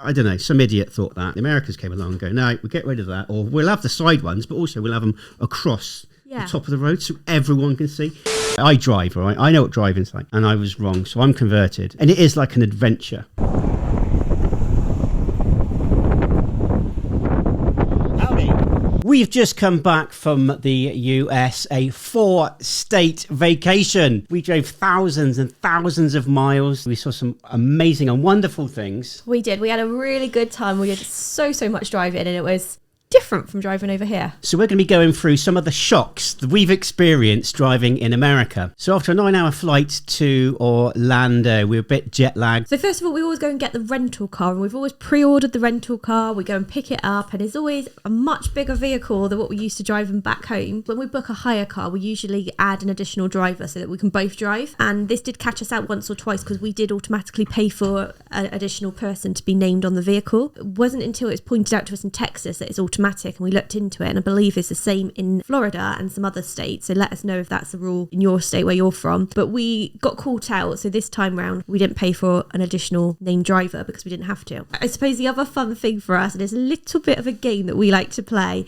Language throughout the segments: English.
I don't know, some idiot thought that. The Americans came along and go, no, we'll get rid of that. Or we'll have the side ones, but also we'll have them across the top of the road so everyone can see. I drive, all right? I know what driving's like. And I was wrong, so I'm converted. And it is like an adventure. We've just come back from the US, a 4-state vacation. We drove thousands and thousands of miles. We saw some amazing and wonderful things. We did. We had a really good time. We did so much driving, and it was different from driving over here. So we're going to be going through some of the shocks that we've experienced driving in America. So after a 9-hour flight to Orlando, we were a bit jet lagged. So first of all, we always go and get the rental car, and we've always pre-ordered the rental car. We go and pick it up, and it's always a much bigger vehicle than what we used to driving back home. When we book a hire car, we usually add an additional driver so that we can both drive. And this did catch us out once or twice because we did automatically pay for an additional person to be named on the vehicle. It wasn't until it was pointed out to us in Texas that it's automatic, and we looked into it, and I believe it's the same in Florida and some other states, so let us know if that's the rule in your state where you're from. But we got caught out, so this time round we didn't pay for an additional named driver because we didn't have to. I suppose the other fun thing for us, and it's a little bit of a game that we like to play,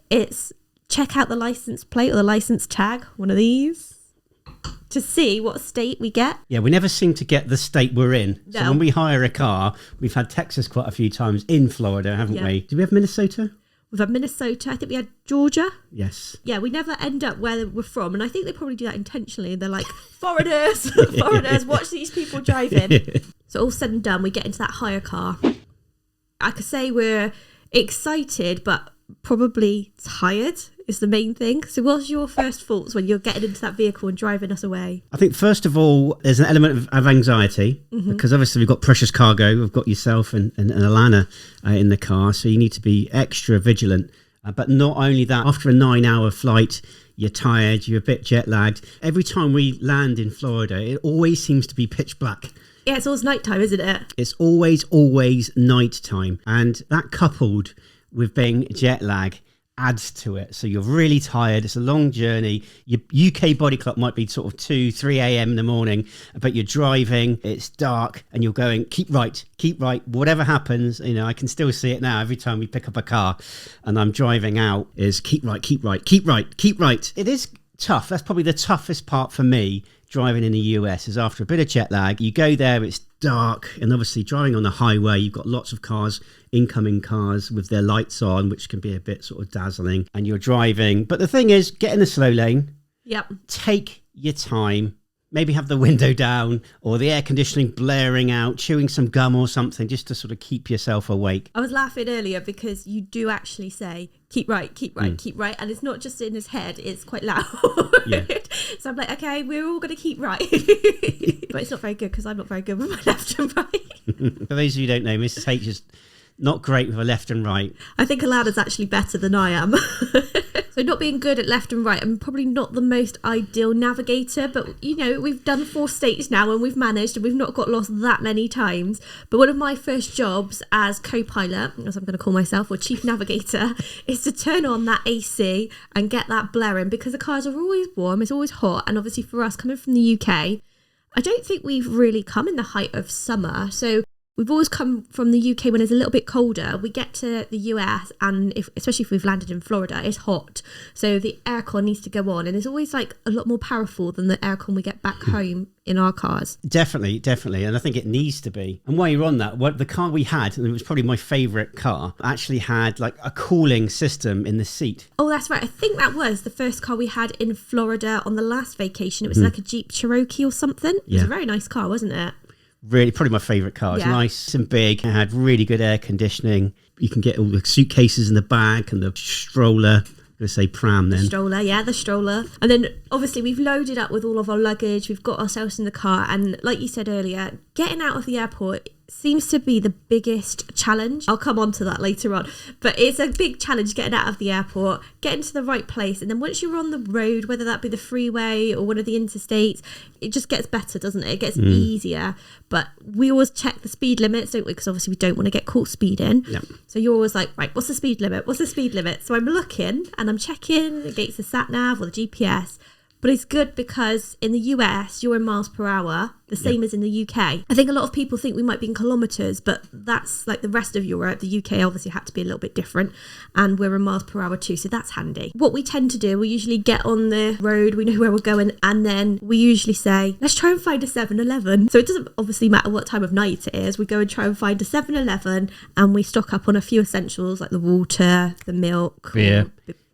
it's check out the license plate or the license tag, one of these, to see what state we get. Yeah, we never seem to get the state we're in. No. So when we hire a car, we've had Texas quite a few times, in Florida, haven't we? Did we have Minnesota? We've had Minnesota. I think we had Georgia. Yes. Yeah, we never end up where we're from. And I think they probably do that intentionally. They're like, foreigners, watch these people driving. So all said and done, we get into that hire car. I could say we're excited, but probably tired is the main thing. So what's your first thoughts when you're getting into that vehicle and driving us away? I think first of all, there's an element of anxiety because obviously we've got precious cargo. We've got yourself and Alana in the car, so you need to be extra vigilant. But not only that, after a 9-hour flight, you're tired, you're a bit jet lagged. Every time we land in Florida, it always seems to be pitch black. Yeah, it's always nighttime, isn't it? It's always nighttime. And that coupled with being jet lag adds to it. So you're really tired. It's a long journey. Your UK body clock might be sort of 2-3 a.m. in the morning, but you're driving, it's dark, and you're going, keep right. Whatever happens, I can still see it now every time we pick up a car and I'm driving out is keep right. It is tough. That's probably the toughest part for me driving in the US is after a bit of jet lag, you go there, it's dark, and obviously driving on the highway, you've got lots of cars, incoming cars with their lights on, which can be a bit sort of dazzling, and you're driving. But the thing is, get in the slow lane. Yep. Take your time. Maybe have the window down or the air conditioning blaring out, chewing some gum or something just to sort of keep yourself awake. I was laughing earlier because you do actually say, keep right. And it's not just in his head, it's quite loud. Yeah. So I'm like, okay, we're all going to keep right. But it's not very good because I'm not very good with my left and right. For those of you who don't know, Mrs. H is not great with a left and right. I think Alana's actually better than I am. So not being good at left and right, I'm probably not the most ideal navigator, but we've done 4 states now and we've managed and we've not got lost that many times. But one of my first jobs as co-pilot, as I'm going to call myself, or chief navigator, is to turn on that AC and get that blaring because the cars are always warm, it's always hot. And obviously for us coming from the UK, I don't think we've really come in the height of summer. So we've always come from the UK when it's a little bit colder. We get to the US and especially if we've landed in Florida, it's hot. So the aircon needs to go on and it's always like a lot more powerful than the aircon we get back home in our cars. Definitely. And I think it needs to be. And while you're on that, the car we had, and it was probably my favourite car, actually had like a cooling system in the seat. Oh, that's right. I think that was the first car we had in Florida on the last vacation. It was like a Jeep Cherokee or something. It was a very nice car, wasn't it? Really, probably my favourite car. It's nice and big. It had really good air conditioning. You can get all the suitcases in the back and the stroller. I'm going to say pram then. The stroller. And then obviously we've loaded up with all of our luggage. We've got ourselves in the car. And like you said earlier, getting out of the airport seems to be the biggest challenge. I'll come on to that later on. But it's a big challenge getting out of the airport, getting to the right place. And then once you're on the road, whether that be the freeway or one of the interstates, it just gets better, doesn't it? It gets easier. But we always check the speed limits, don't we? Because obviously we don't want to get caught speeding. Yep. So you're always like, right, what's the speed limit? So I'm looking and I'm checking against the sat nav or the GPS. But it's good because in the US, you're in miles per hour, the same as in the UK. I think a lot of people think we might be in kilometres, but that's like the rest of Europe. The UK obviously had to be a little bit different, and we're in miles per hour too, so that's handy. What we tend to do, we usually get on the road, we know where we're going, and then we usually say, let's try and find a 7-Eleven. So it doesn't obviously matter what time of night it is. We go and try and find a 7-Eleven, and we stock up on a few essentials like the water, the milk,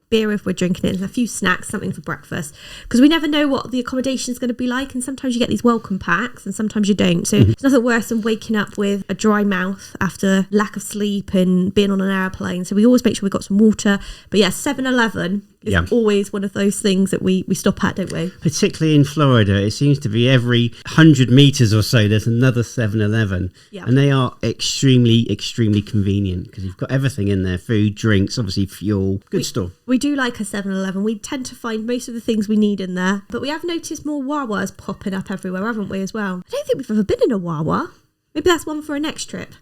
beer if we're drinking it, and a few snacks, something for breakfast, because we never know what the accommodation is going to be like, and sometimes you get these welcome packs and sometimes you don't, so it's nothing worse than waking up with a dry mouth after lack of sleep and being on an airplane. So we always make sure we've got some water. But yeah, 7-Eleven is always one of those things that we stop at, don't we? Particularly in Florida, it seems to be every 100 metres or so there's another 7-Eleven, and they are extremely convenient because you've got everything in there: food, drinks, obviously fuel. Good store. We do like a 7-Eleven. We tend to find most of the things we need in there, but we have noticed more Wawas popping up everywhere, haven't we, as well? I don't think we've ever been in a Wawa. Maybe that's one for a next trip.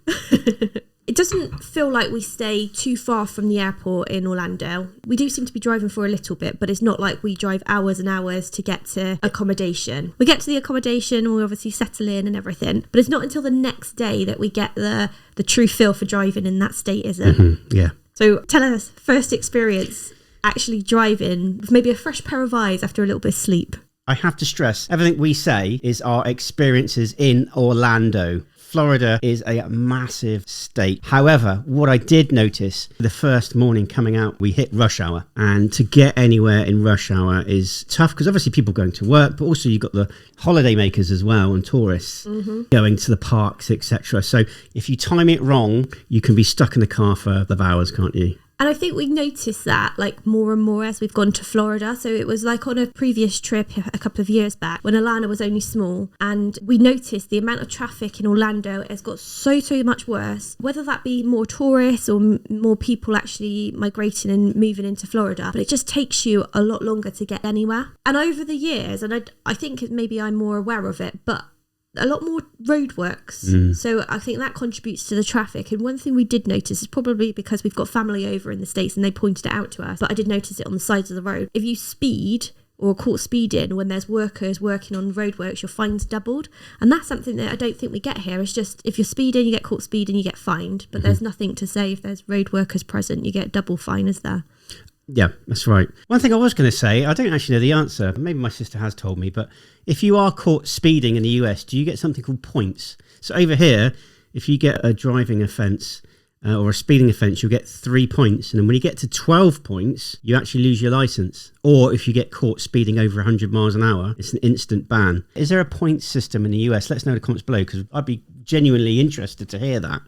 It doesn't feel like we stay too far from the airport in Orlando. We do seem to be driving for a little bit, but it's not like we drive hours and hours to get to accommodation. We get to the accommodation and we obviously settle in and everything, but it's not until the next day that we get the true feel for driving in that state, is it? Yeah. So tell us, first experience actually driving with maybe a fresh pair of eyes after a little bit of sleep. I have to stress, everything we say is our experiences in Orlando. Florida is a massive state. However, what I did notice the first morning coming out, we hit rush hour. And to get anywhere in rush hour is tough because obviously people going to work, but also you've got the holiday makers as well and tourists going to the parks, etc. So if you time it wrong, you can be stuck in the car for the hours, can't you? And I think we noticed that like more and more as we've gone to Florida. So it was like on a previous trip a couple of years back when Alana was only small, and we noticed the amount of traffic in Orlando has got so much worse, whether that be more tourists or more people actually migrating and moving into Florida. But it just takes you a lot longer to get anywhere. And over the years, and I think maybe I'm more aware of it, but a lot more roadworks. So I think that contributes to the traffic. And one thing we did notice is probably because we've got family over in the States and they pointed it out to us, but I did notice it on the sides of the road. If you speed or caught speeding when there's workers working on roadworks, your fine's doubled. And that's something that I don't think we get here. It's just if you're speeding, you get caught speeding, you get fined. But there's nothing to say if there's road workers present, you get double fine, is there? Yeah, that's right. One thing I was going to say, I don't actually know the answer. Maybe my sister has told me, but if you are caught speeding in the US, do you get something called points? So over here, if you get a driving offence or a speeding offence, you'll get 3 points. And then when you get to 12 points, you actually lose your licence. Or if you get caught speeding over 100 miles an hour, it's an instant ban. Is there a point system in the US? Let us know in the comments below, because I'd be genuinely interested to hear that.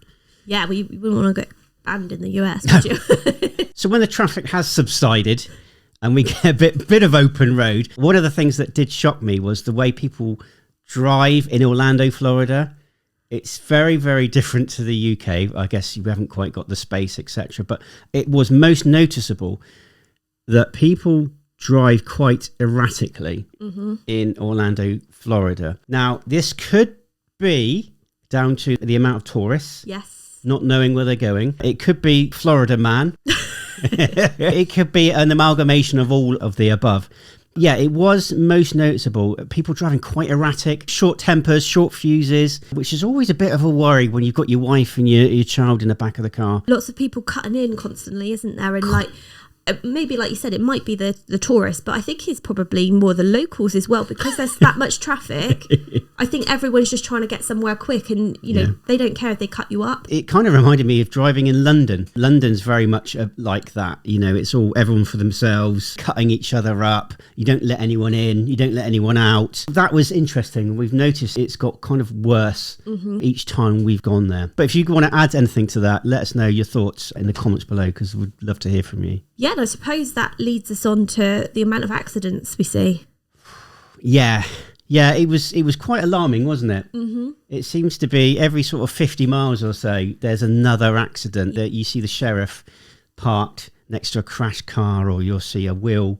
Yeah, we wouldn't want to get banned in the US, would you? So when the traffic has subsided and we get a bit of open road, one of the things that did shock me was the way people drive in Orlando, Florida. It's very different to the UK. I guess you haven't quite got the space, etc. But it was most noticeable that people drive quite erratically in Orlando, Florida. Now, this could be down to the amount of tourists. Yes. Not knowing where they're going. It could be Florida man. It could be an amalgamation of all of the above. Yeah, it was most noticeable. People driving quite erratic, short tempers, short fuses, which is always a bit of a worry when you've got your wife and your child in the back of the car. Lots of people cutting in constantly, isn't there? And like, maybe like you said, it might be the tourists, but I think it's probably more the locals as well, because there's that much traffic. I think everyone's just trying to get somewhere quick, and you know they don't care if they cut you up. It kind of reminded me of driving in London. London's very much like that. You know, it's all everyone for themselves, cutting each other up. You don't let anyone in, you don't let anyone out. That was interesting. We've noticed it's got kind of worse each time we've gone there. But if you want to add anything to that, let us know your thoughts in the comments below, because we'd love to hear from you. Yeah, and I suppose that leads us on to the amount of accidents we see. Yeah, it was quite alarming, wasn't it? It seems to be every sort of 50 miles or so, there's another accident that you see the sheriff parked next to a crashed car, or you'll see a wheel,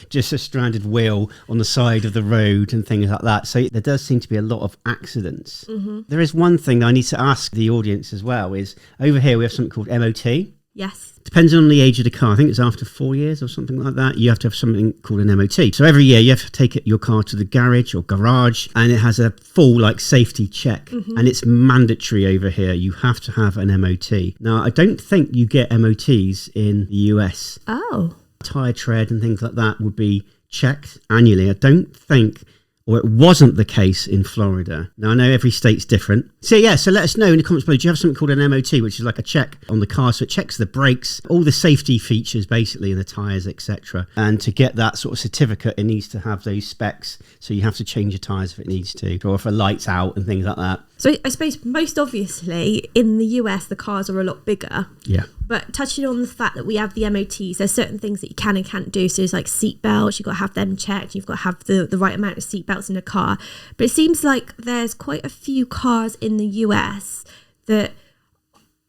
just a stranded wheel on the side of the road and things like that. So there does seem to be a lot of accidents. There is one thing that I need to ask the audience as well, is over here we have something called MOT. Yes. Depends on the age of the car. I think it's after 4 years or something like that. You have to have something called an MOT. So every year you have to take your car to the garage or garage, and it has a full safety check. And it's mandatory over here. You have to have an MOT. Now, I don't think you get MOTs in the US. Oh. Tyre tread and things like that would be checked annually. I don't think, or it wasn't the case in Florida. Now, I know every state's different. So let us know in the comments below. Do you have something called an MOT, which is like a check on the car? So it checks the brakes, all the safety features, basically, and the tyres, etc. And to get that sort of certificate, it needs to have those specs. So you have to change your tyres if it needs to, or if a light's out and things like that. So I suppose most obviously in the US, the cars are a lot bigger. Yeah. But touching on the fact that we have the MOTs, there's certain things that you can and can't do. So there's like seat belts, you've got to have them checked. You've got to have the right amount of seat belts in a car. But it seems like there's quite a few cars in the US that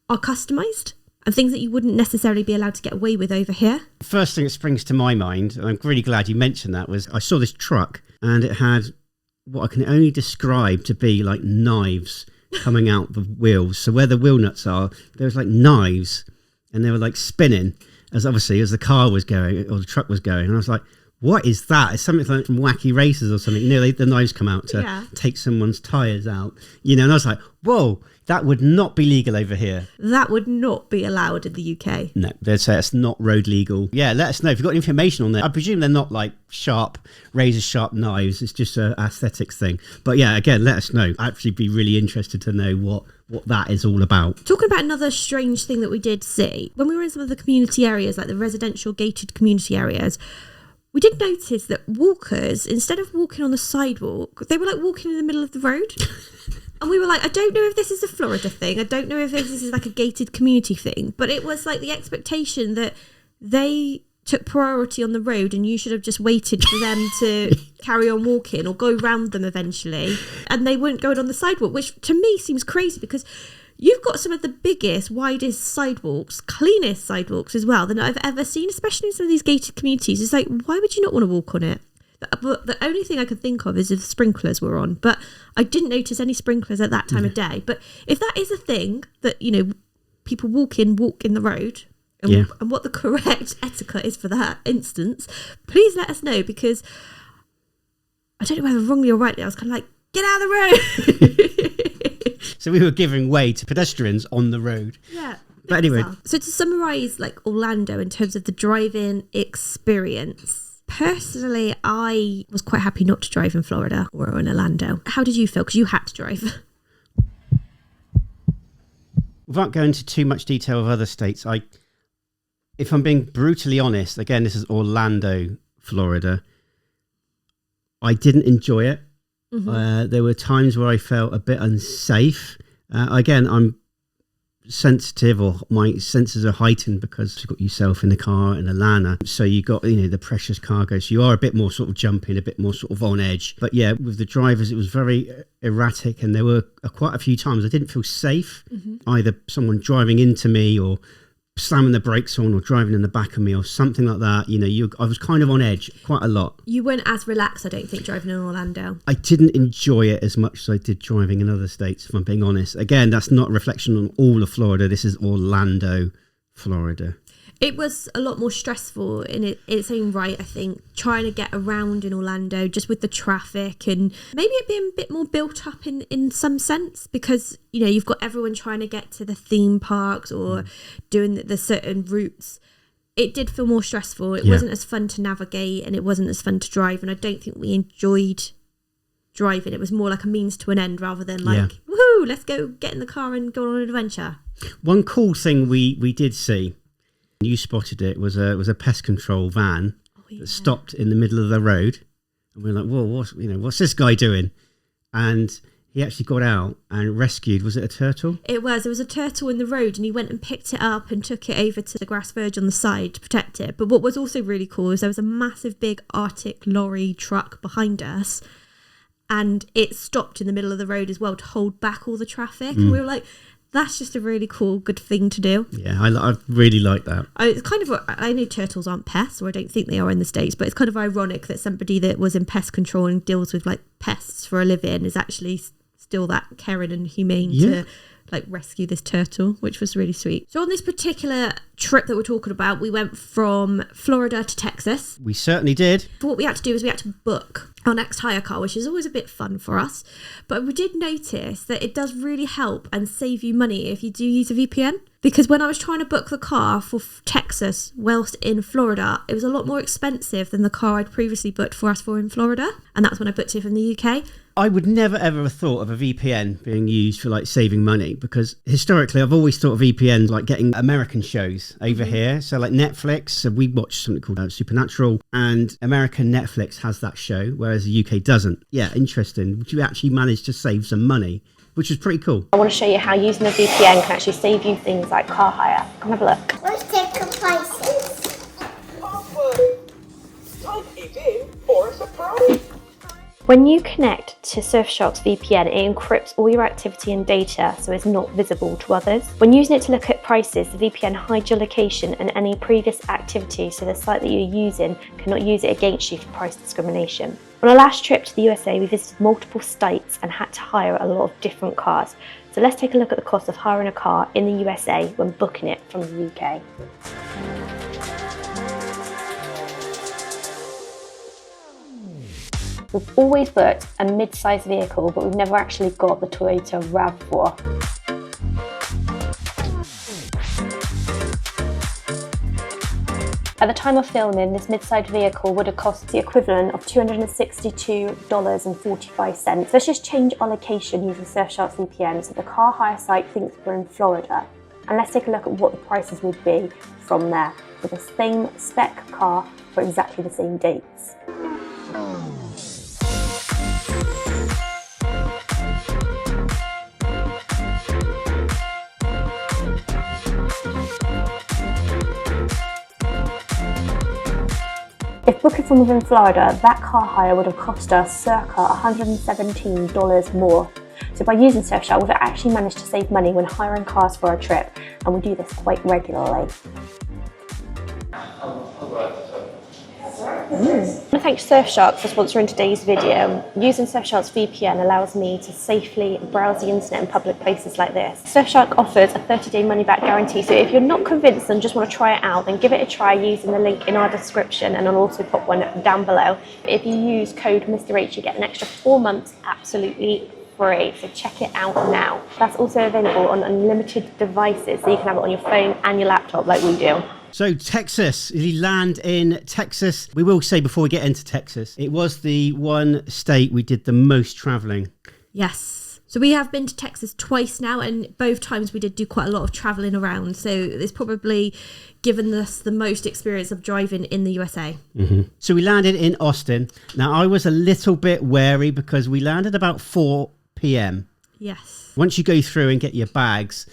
are customised and things that you wouldn't necessarily be allowed to get away with over here. First thing that springs to my mind, and I'm really glad you mentioned that, was I saw this truck and it had what I can only describe to be like knives coming out the wheels. So where the wheel nuts are, there was like knives, and they were like spinning as the car was going or the truck was going. And I was like, what is that? It's something like from Wacky Races or something. The knives come out to take someone's tyres out. And I was like, whoa, that would not be legal over here. That would not be allowed in the UK. No, they'd say it's not road legal. Yeah, let us know if you've got information on that. I presume they're not like razor sharp knives. It's just an aesthetics thing. But yeah, again, let us know. I'd actually be really interested to know what that is all about. Talking about another strange thing that we did see, when we were in some of the community areas, like the residential gated community areas, we did notice that walkers, instead of walking on the sidewalk, they were like walking in the middle of the road. And we were like, I don't know if this is a Florida thing. I don't know if this is like a gated community thing. But it was like the expectation that they took priority on the road and you should have just waited for them to carry on walking or go round them eventually. And they weren't going on the sidewalk, which to me seems crazy because you've got some of the biggest, widest sidewalks, cleanest sidewalks as well than I've ever seen, especially in some of these gated communities. It's like, why would you not want to walk on it? But the only thing I could think of is if sprinklers were on. But I didn't notice any sprinklers at that time of day. But if that is a thing that, people walk in the road and what the correct etiquette is for that instance, please let us know, because I don't know whether wrongly or rightly, I was kind of like, get out of the road. So we were giving way to pedestrians on the road. Yeah. But anyway. So to summarise Orlando in terms of the driving experience, personally, I was quite happy not to drive in Florida or in Orlando. How did you feel? Because you had to drive. Without going into too much detail of other states, if I'm being brutally honest, again, this is Orlando, Florida, I didn't enjoy it. Mm-hmm. There were times where I felt a bit unsafe. Again, I'm sensitive, or my senses are heightened because you've got yourself in the car in Atlanta, so you got the precious cargo, so you are a bit more sort of jumping, a bit more sort of on edge. But yeah, with the drivers it was very erratic, and there were quite a few times I didn't feel safe. Either someone driving into me or slamming the brakes on or driving in the back of me or something like that. I was kind of on edge quite a lot. You weren't as relaxed, I don't think, driving in Orlando. I didn't enjoy it as much as I did driving in other states, if I'm being honest. Again, that's not a reflection on all of Florida. This is Orlando, Florida. It was a lot more stressful in its own right, I think, trying to get around in Orlando just with the traffic, and maybe it being a bit more built up in some sense, because, you've got everyone trying to get to the theme parks or doing the certain routes. It did feel more stressful. It wasn't as fun to navigate, and it wasn't as fun to drive, and I don't think we enjoyed driving. It was more like a means to an end rather than woohoo, let's go get in the car and go on an adventure. One cool thing we did see, you spotted it, was a pest control van that stopped in the middle of the road, and we were like, whoa, what's this guy doing? And he actually got out and rescued, was it a turtle? There was a turtle in the road, and he went and picked it up and took it over to the grass verge on the side to protect it. But what was also really cool is there was a massive big Arctic lorry truck behind us, and it stopped in the middle of the road as well to hold back all the traffic. And we were like, that's just a really cool, good thing to do. Yeah, I really like that. It's kind of, I know turtles aren't pests, or I don't think they are in the States, but it's kind of ironic that somebody that was in pest control and deals with pests for a living is actually still that caring and humane to like rescue this turtle, which was really sweet. So on this particular trip that we're talking about, we went from Florida to Texas. We certainly did. But what we had to do is we had to book our next hire car, which is always a bit fun for us. But we did notice that it does really help and save you money if you do use a VPN. Because when I was trying to book the car for Texas whilst in Florida, it was a lot more expensive than the car I'd previously booked for us for in Florida. And that's when I booked it from the UK. I would never ever have thought of a VPN being used for like saving money, because historically I've always thought of VPNs like getting American shows over here. So like Netflix, so we watch something called Supernatural, and American Netflix has that show, whereas the UK doesn't. Yeah, interesting. Would you actually manage to save some money? Which is pretty cool. I want to show you how using a VPN can actually save you things like car hire. Come have a look. Let's take the prices. Type it in for a surprise. When you connect to Surfshark's VPN, it encrypts all your activity and data so it's not visible to others. When using it to look at prices, the VPN hides your location and any previous activity, so the site that you're using cannot use it against you for price discrimination. On our last trip to the USA, we visited multiple states and had to hire a lot of different cars. So let's take a look at the cost of hiring a car in the USA when booking it from the UK. We've always booked a mid-sized vehicle, but we've never actually got the Toyota RAV4. At the time of filming, this mid-sized vehicle would have cost the equivalent of $262.45. Let's just change our location using Surfshark's VPN so the car hire site thinks we're in Florida. And let's take a look at what the prices would be from there with the same spec car for exactly the same dates. If booking from within Florida, that car hire would have cost us circa $117 more. So by using Surfshark, we've actually managed to save money when hiring cars for our trip, and we do this quite regularly. I want to thank Surfshark for sponsoring today's video. Using Surfshark's VPN allows me to safely browse the internet in public places like this. Surfshark offers a 30-day money-back guarantee, so if you're not convinced and just want to try it out, then give it a try using the link in our description, and I'll also pop one down below. If you use code Mr. H, you get an extra 4 months absolutely free, so check it out now. That's also available on unlimited devices, so you can have it on your phone and your laptop like we do. So Texas, we land in Texas. We will say before we get into Texas, it was the one state we did the most traveling. Yes. So we have been to Texas twice now, and both times we did do quite a lot of travelling around. So it's probably given us the most experience of driving in the USA. Mm-hmm. So we landed in Austin. Now I was a little bit wary because we landed about 4 p.m. Yes. Once you go through and get your bags,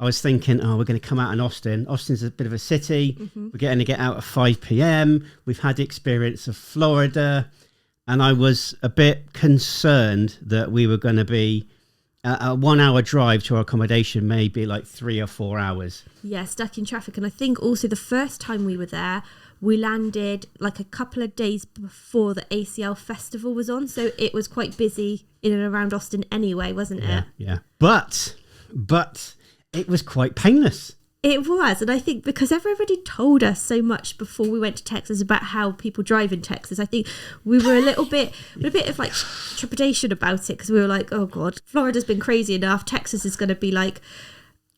I was thinking, we're going to come out in Austin. Austin's a bit of a city. Mm-hmm. We're getting to get out at 5 p.m. We've had the experience of Florida. And I was a bit concerned that we were going to be a 1 hour drive to our accommodation, maybe like 3 or 4 hours. Yeah, stuck in traffic. And I think also the first time we were there, we landed like a couple of days before the ACL festival was on. So it was quite busy in and around Austin anyway, wasn't it? Yeah. But it was quite painless. It was, and I think because everybody told us so much before we went to Texas about how people drive in Texas, I think we were a bit of like trepidation about it, because we were like, oh God, Florida's been crazy enough. Texas is going to be like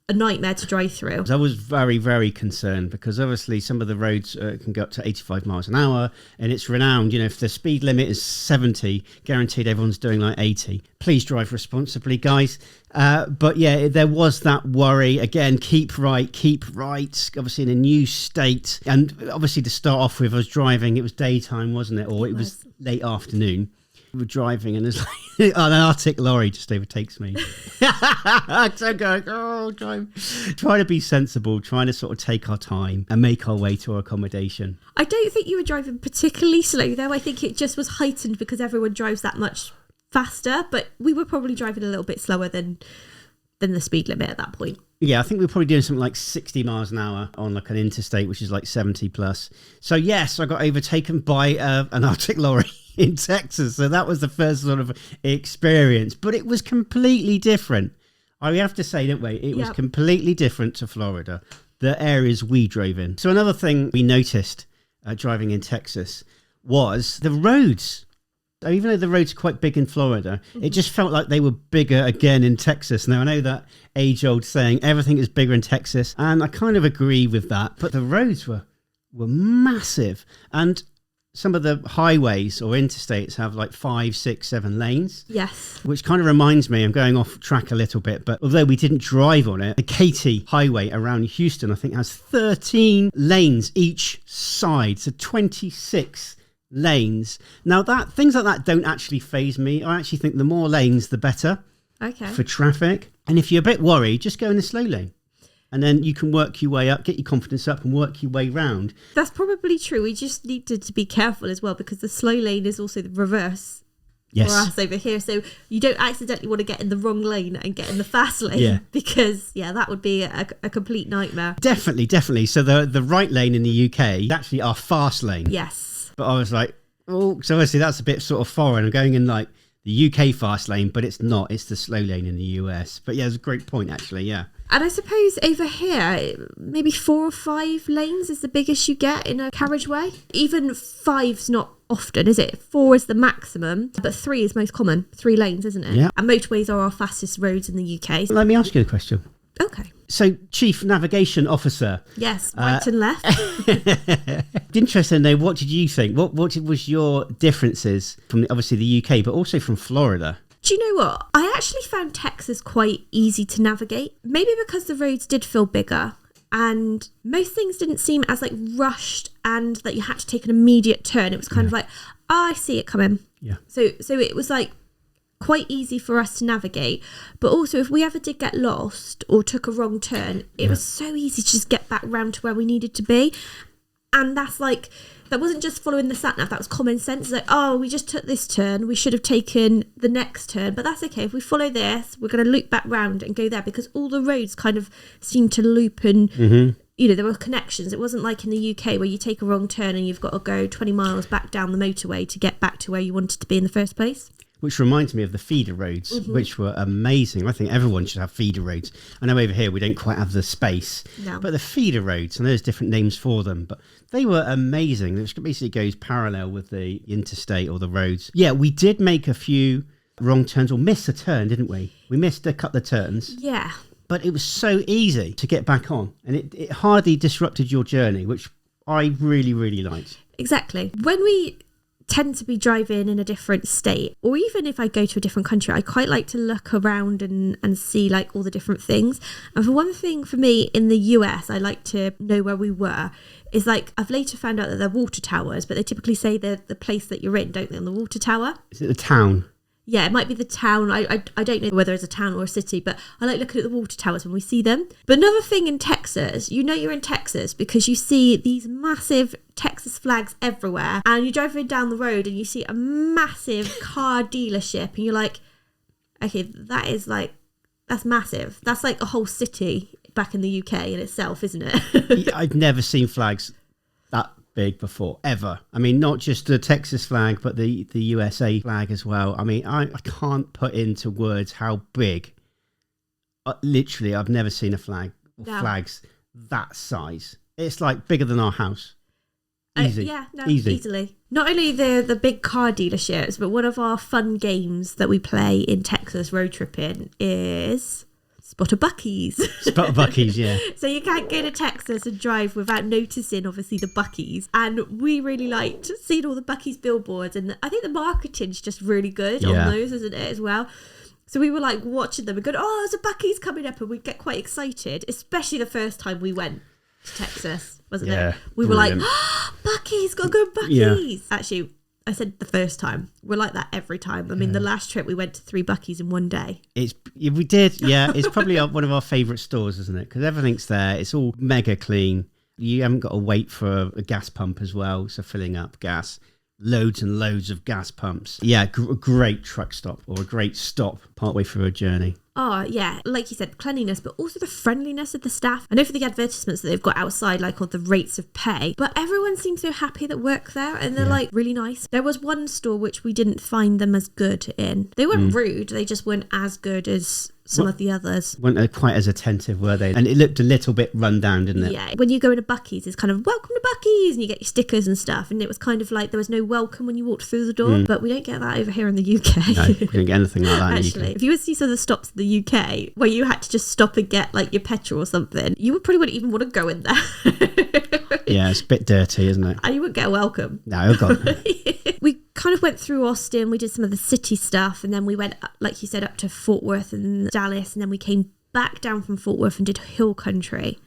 a nightmare to drive through. I was very, very concerned because obviously some of the roads can go up to 85 miles an hour, and it's renowned, if the speed limit is 70, guaranteed everyone's doing like 80. Please drive responsibly, guys. But yeah, there was that worry. Again, keep right. Obviously in a new state. And obviously to start off with, I was driving. It was daytime, wasn't it? Or it was late afternoon. We were driving and there's like an Arctic lorry just overtakes me. So going, trying to be sensible, trying to sort of take our time and make our way to our accommodation. I don't think you were driving particularly slow though. I think it just was heightened because everyone drives that much faster, but we were probably driving a little bit slower than the speed limit at that point. Yeah, I think we were probably doing something like 60 miles an hour on like an interstate, which is like 70 plus. So yes, I got overtaken by an Arctic lorry in Texas. So that was the first sort of experience, but it was completely different. I have to say, don't we? It was Yep. completely different to Florida, the areas we drove in. So another thing we noticed driving in Texas was the roads. Even though the roads are quite big in Florida, it just felt like they were bigger again in Texas. Now, I know that age-old saying, everything is bigger in Texas, and I kind of agree with that. But the roads were massive. And some of the highways or interstates have like 5, 6, 7 lanes. Yes. Which kind of reminds me, I'm going off track a little bit, but although we didn't drive on it, the Katy Highway around Houston, I think, has 13 lanes each side. So 26 lanes. Now, things like that don't actually faze me. I actually think the more lanes, the better for traffic. And if you're a bit worried, just go in the slow lane. And then you can work your way up, get your confidence up and work your way round. That's probably true. We just needed to be careful as well because the slow lane is also the reverse for us over here. So you don't accidentally want to get in the wrong lane and get in the fast lane because, that would be a complete nightmare. Definitely. So the right lane in the UK is actually our fast lane. Yes. But I was like, so obviously that's a bit sort of foreign. I'm going in like the UK fast lane, but it's not. It's the slow lane in the US. But yeah, it's a great point, actually, yeah. And I suppose over here, maybe 4 or 5 lanes is the biggest you get in a carriageway. Even 5's not often, is it? 4 is the maximum, but 3 is most common. 3 lanes, isn't it? Yeah. And motorways are our fastest roads in the UK. Let me ask you a question. Okay. So, Chief Navigation Officer. Yes, right and left. Interesting though, what did you think? What was your differences from obviously the UK, but also from Florida? Do you know what? I actually found Texas quite easy to navigate. Maybe because the roads did feel bigger and most things didn't seem as like rushed and that you had to take an immediate turn. It was kind of like, I see it coming. Yeah. So it was like quite easy for us to navigate. But also if we ever did get lost or took a wrong turn, it was so easy to just get back round to where we needed to be. And that's like, that wasn't just following the sat nav, that was common sense. It's like, oh, we just took this turn, we should have taken the next turn, but that's okay. If we follow this, we're going to loop back round and go there because all the roads kind of seem to loop and, there were connections. It wasn't like in the UK where you take a wrong turn and you've got to go 20 miles back down the motorway to get back to where you wanted to be in the first place. Which reminds me of the feeder roads, which were amazing. I think everyone should have feeder roads. I know over here we don't quite have the space, but the feeder roads, and there's different names for them, but they were amazing. Which basically goes parallel with the interstate or the roads. Yeah, we did make a few wrong turns or miss a turn, didn't we? We missed a couple of turns. Yeah. But it was so easy to get back on, and it hardly disrupted your journey, which I really, really liked. Exactly. When we tend to be driving in a different state, or even if I go to a different country, I quite like to look around and see like all the different things. And for one thing, for me in the US, I like to know where we were. Is like I've later found out that they're water towers, but they typically say the place that you're in, don't they, on the water tower? Is it the town? Yeah, it might be the town. I don't know whether it's a town or a city, but I like looking at the water towers when we see them. But another thing in Texas, you're in Texas because you see these massive Texas flags everywhere, and you're driving down the road and you see a massive car dealership and you're like, okay, that's massive. That's like a whole city back in the UK in itself, isn't it? I'd never seen flags that big before, ever. I mean, not just the Texas flag, but the USA flag as well. I mean, I can't put into words how big. Literally, I've never seen a flag or flags that size. It's like bigger than our house. Easy. Easily. Not only the big car dealerships, but one of our fun games that we play in Texas road tripping is Spot a Buc-ee's. Spot a Buc-ee's, yeah. So you can't go to Texas and drive without noticing, obviously, the Buc-ee's. And we really liked seeing all the Buc-ee's billboards. And I think the marketing's just really good on those, isn't it, as well? So we were like watching them and going, oh, there's a Buc-ee's coming up. And we'd get quite excited, especially the first time we went to Texas, wasn't it? We were like, oh, Buc-ee's, gotta go Buc-ee's. Yeah. Actually, I said the first time. We're like that every time. I mean, the last trip we went to 3 Buc-ee's in one day. We did, yeah. It's probably one of our favourite stores, isn't it? Because everything's there. It's all mega clean. You haven't got to wait for a gas pump as well. So filling up gas, loads and loads of gas pumps. Yeah, a great truck stop or a great stop partway through a journey. Oh, yeah. Like you said, cleanliness, but also the friendliness of the staff. I know for the advertisements that they've got outside, like all the rates of pay, but everyone seems so happy that work there and they're like really nice. There was one store which we didn't find them as good in. They weren't rude, they just weren't as good as some of the others. Weren't quite as attentive, were they? And it looked a little bit run down, didn't it? Yeah. When you go into Buc-ee's, it's kind of welcome to Buc-ee's and you get your stickers and stuff. And it was kind of like there was no welcome when you walked through the door. But we don't get that over here in the UK. No, we don't get anything like that Actually, in the UK. if you would see some of the stops in the UK where you had to just stop and get like your petrol or something, you would probably wouldn't even want to go in there. Yeah, it's a bit dirty, isn't it? And you wouldn't get a welcome. No, God. We kind of went through Austin, we did some of the city stuff, and then we went, like you said, up to Fort Worth and Dallas, and then we came back down from Fort Worth and did hill country.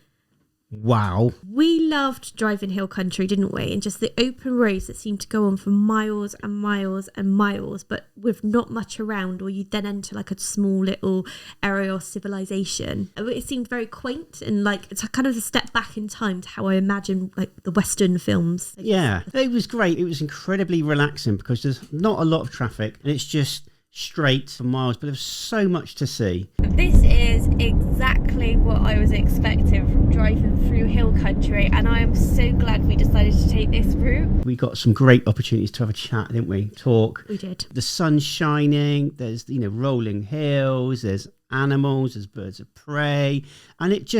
Wow. We loved driving hill country, didn't we? And just the open roads that seemed to go on for miles and miles and miles, but with not much around, or you then enter like a small little area of civilization. It seemed very quaint and like it's kind of a step back in time to how I imagine like the Western films. Yeah, it was great. It was incredibly relaxing because there's not a lot of traffic and it's just straight for miles, but there's so much to see. This is exactly what I was expecting from driving through hill country, and I am so glad we decided to take this route. We got some great opportunities to have a chat, didn't we? Talk. We did. The sun's shining, there's, rolling hills, there's animals, there's birds of prey, and it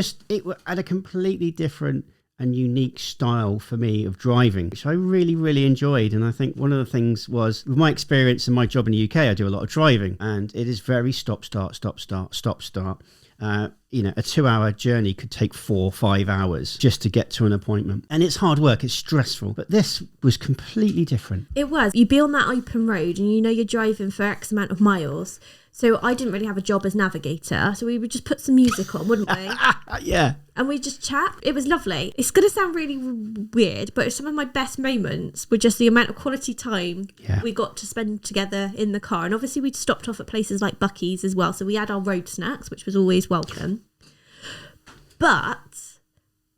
had a completely different and unique style for me of driving, which I really, really enjoyed. And I think one of the things was, with my experience in my job in the UK, I do a lot of driving, and it is very stop, start, stop, start, stop, start. A 2-hour journey could take 4 or 5 hours just to get to an appointment. And it's hard work, it's stressful. But this was completely different. It was. You'd be on that open road and you're driving for X amount of miles. So I didn't really have a job as navigator. So we would just put some music on, wouldn't we? Yeah. And we just chat. It was lovely. It's going to sound really weird, but some of my best moments were just the amount of quality time we got to spend together in the car. And obviously we'd stopped off at places like Buc-ee's as well. So we had our road snacks, which was always welcome. But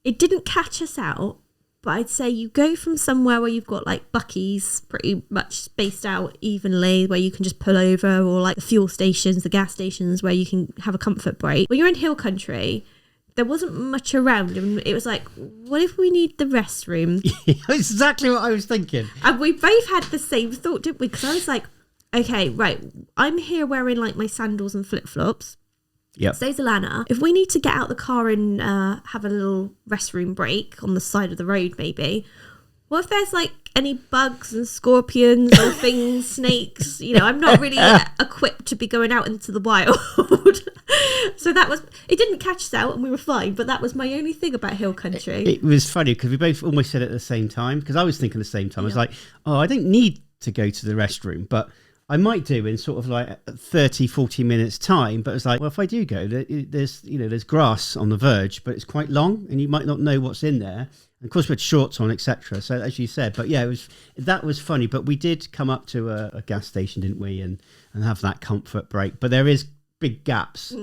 it didn't catch us out. But I'd say you go from somewhere where you've got like Buc-ee's pretty much spaced out evenly, where you can just pull over, or like the fuel stations, the gas stations where you can have a comfort break. When you're in hill country, there wasn't much around, and it was like, what if we need the restroom? Exactly what I was thinking. And we both had the same thought, didn't we? Because I was like, okay, right, I'm here wearing like my sandals and flip-flops. Yep. So's Alana. If we need to get out the car and have a little restroom break on the side of the road, maybe, what if there's like any bugs and scorpions or things, snakes? I'm not really equipped to be going out into the wild. So it didn't catch us out and we were fine, but that was my only thing about hill country. It was funny because we both almost said it at the same time, because I was thinking the same time. I was like, oh, I don't need to go to the restroom, but I might do in sort of like 30, 40 minutes time. But it's like, well, if I do go, there's grass on the verge, but it's quite long and you might not know what's in there. And of course, we had shorts on, etc. So as you said, but yeah, that was funny. But we did come up to a gas station, didn't we? And have that comfort break. But there is big gaps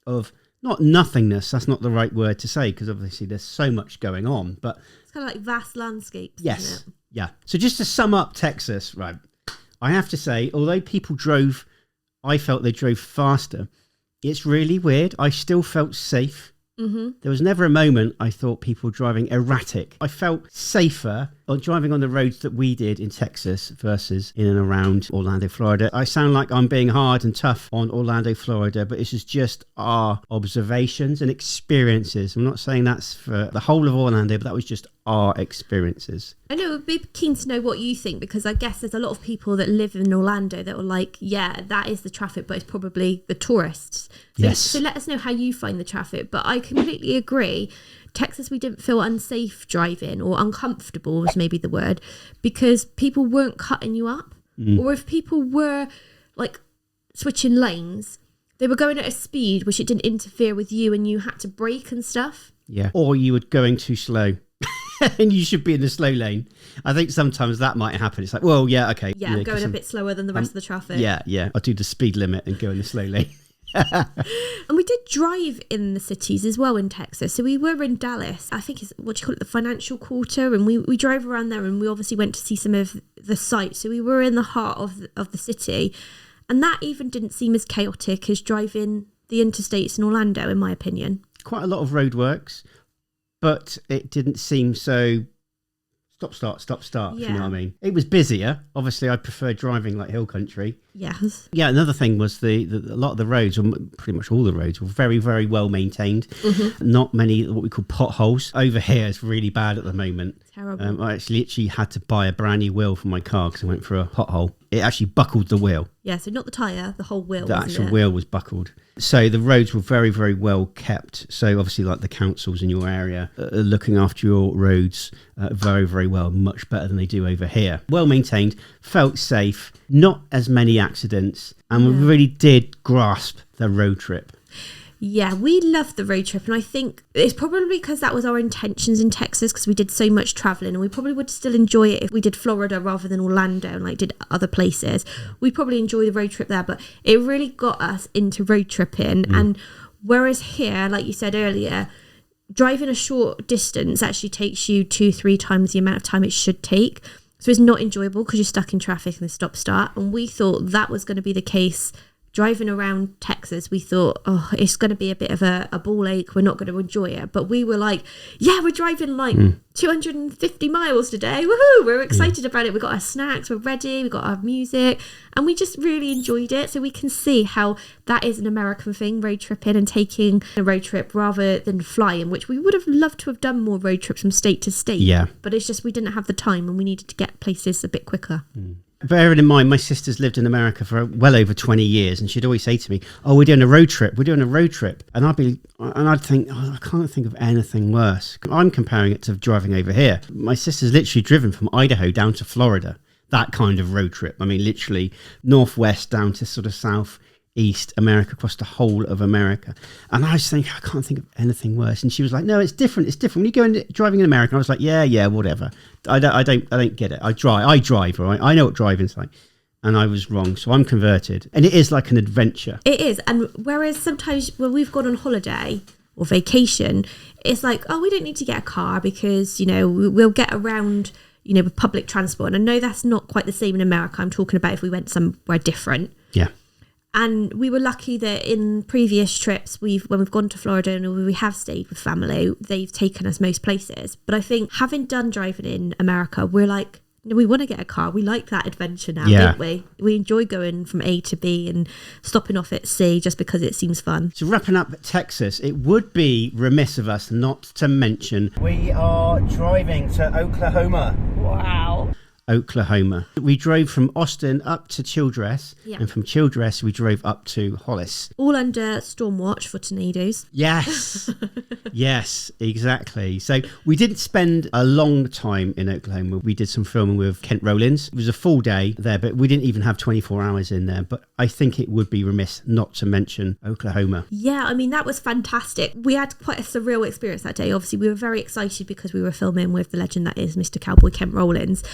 of not nothingness. That's not the right word to say, because obviously there's so much going on. But it's kind of like vast landscapes. Yes. Isn't it? Yeah. So just to sum up Texas, right? I have to say, although people I felt they drove faster. It's really weird. I still felt safe. Mm-hmm. There was never a moment I thought people driving erratic. I felt safer on driving on the roads that we did in Texas versus in and around Orlando, Florida. I sound like I'm being hard and tough on Orlando, Florida, but this is just our observations and experiences. I'm not saying that's for the whole of Orlando, but that was just our experiences. I know, I'd be keen to know what you think, because I guess there's a lot of people that live in Orlando that were like, yeah, that is the traffic, but it's probably the tourists. So let us know how you find the traffic. But I completely agree. Texas, we didn't feel unsafe driving, or uncomfortable was maybe the word, because people weren't cutting you up. Or if people were like switching lanes, they were going at a speed which it didn't interfere with you and you had to brake and stuff. Yeah. Or you were going too slow. And you should be in the slow lane. I think sometimes that might happen. It's like, well, yeah, okay. Yeah, I'm going a bit slower than the rest of the traffic. Yeah. I'll do the speed limit and go in the slow lane. And we did drive in the cities as well in Texas. So we were in Dallas, I think it's what you call it, the financial quarter, and we drove around there, and we obviously went to see some of the sites. So we were in the heart of the city, and that even didn't seem as chaotic as driving the interstates in Orlando, in my opinion. Quite a lot of roadworks, but it didn't seem so stop, start, if you know what I mean. It was busier. Obviously, I prefer driving like hill country. Yes. Yeah, another thing was a lot of the roads, or pretty much all the roads, were very, very well maintained. Not many what we call potholes. Over here, it's really bad at the moment. Terrible. I actually literally had to buy a brand new wheel for my car because I went through a pothole. It actually buckled the wheel. Yeah, so not the tyre, the whole wheel. The actual wheel was buckled. So the roads were very, very well kept. So obviously, like the councils in your area are looking after your roads very, very well, much better than they do over here. Well maintained, felt safe, not as many accidents, and we really did grasp the road trip. Yeah, we loved the road trip, and I think it's probably because that was our intentions in Texas, because we did so much traveling, and we probably would still enjoy it if we did Florida rather than Orlando and like did other places. We probably enjoy the road trip there, but it really got us into road tripping. And whereas here, like you said earlier, driving a short distance actually takes you 2-3 times the amount of time it should take. So it's not enjoyable because you're stuck in traffic and the stop-start. And we thought that was going to be the case. Driving around Texas, we thought, oh, it's going to be a bit of a ball ache. We're not going to enjoy it. But we were like, yeah, we're driving like 250 miles today. Woohoo! We're excited about it. We got our snacks. We're ready. We got our music. And we just really enjoyed it. So we can see how that is an American thing, road tripping and taking a road trip rather than flying, which we would have loved to have done more road trips from state to state. Yeah. But it's just we didn't have the time and we needed to get places a bit quicker. Bearing in mind, my sister's lived in America for well over 20 years, and she'd always say to me, "Oh, we're doing a road trip. We're doing a road trip," and I'd think, "Oh, I can't think of anything worse." I'm comparing it to driving over here. My sister's literally driven from Idaho down to Florida. That kind of road trip. I mean, literally northwest down to sort of southeast America, across the whole of America. And I was thinking, I can't think of anything worse. And she was like, "No, it's different. It's different. When you go in driving in America," I was like, "Yeah, whatever. I don't get it. I drive, right? I know what driving's like." And I was wrong. So I'm converted. And it is like an adventure. It is. And whereas sometimes when we've gone on holiday or vacation, it's like, oh, we don't need to get a car because, you know, we'll get around, you know, with public transport. And I know that's not quite the same in America. I'm talking about if we went somewhere different. Yeah. And we were lucky that in previous trips, when we've gone to Florida and we have stayed with family, they've taken us most places. But I think having done driving in America, we're like, we want to get a car. We like that adventure now, don't we? We enjoy going from A to B and stopping off at C just because it seems fun. So wrapping up Texas, it would be remiss of us not to mention we are driving to Oklahoma. Wow. Oklahoma. We drove from Austin up to Childress, and from Childress we drove up to Hollis. All under storm watch for tornadoes. Yes, yes, exactly. So we didn't spend a long time in Oklahoma. We did some filming with Kent Rollins. It was a full day there, but we didn't even have 24 hours in there. But I think it would be remiss not to mention Oklahoma. Yeah, I mean, that was fantastic. We had quite a surreal experience that day. Obviously, we were very excited because we were filming with the legend that is Mr. Cowboy Kent Rollins.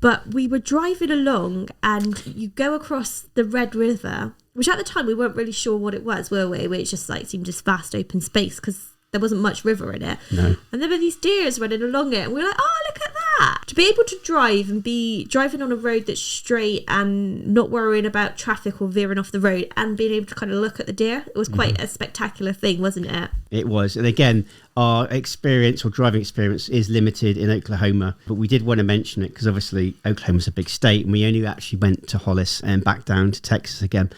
But we were driving along and you go across the Red River, which at the time we weren't really sure what it was, were we? It just like seemed just vast open space because there wasn't much river in it. No. And there were these deers running along it and we were like, oh, look at that. To be able to drive and be driving on a road that's straight and not worrying about traffic or veering off the road and being able to kind of look at the deer, it was quite a spectacular thing, wasn't it? It was. And again, our experience or driving experience is limited in Oklahoma, but we did want to mention it because obviously Oklahoma's a big state and we only actually went to Hollis and back down to Texas again.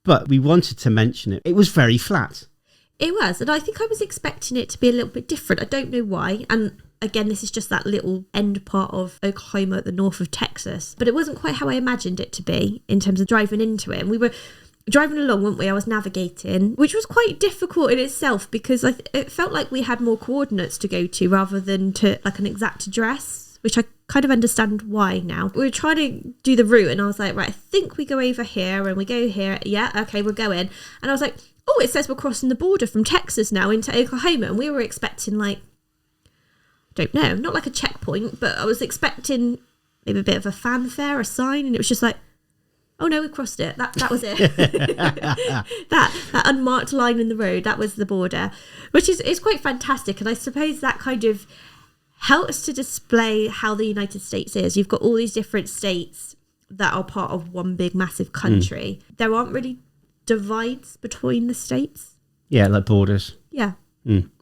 But we wanted to mention it. It was very flat. It was, and I think I was expecting it to be a little bit different. I don't know why. And again, this is just that little end part of Oklahoma at the north of Texas. But it wasn't quite how I imagined it to be in terms of driving into it. And we were driving along, weren't we? I was navigating, which was quite difficult in itself because it felt like we had more coordinates to go to rather than to like an exact address, which I kind of understand why now. We were trying to do the route and I was like, right, I think we go over here and we go here. Yeah, okay, we're going. And I was like, oh, it says we're crossing the border from Texas now into Oklahoma. And we were expecting like, I don't know, not like a checkpoint, but I was expecting maybe a bit of a fanfare, a sign. And it was just like, oh no, we crossed it. That was it. that unmarked line in the road, that was the border, which is quite fantastic. And I suppose that kind of helps to display how the United States is. You've got all these different states that are part of one big massive country. There aren't really divides between the states. Yeah, like borders. Yeah.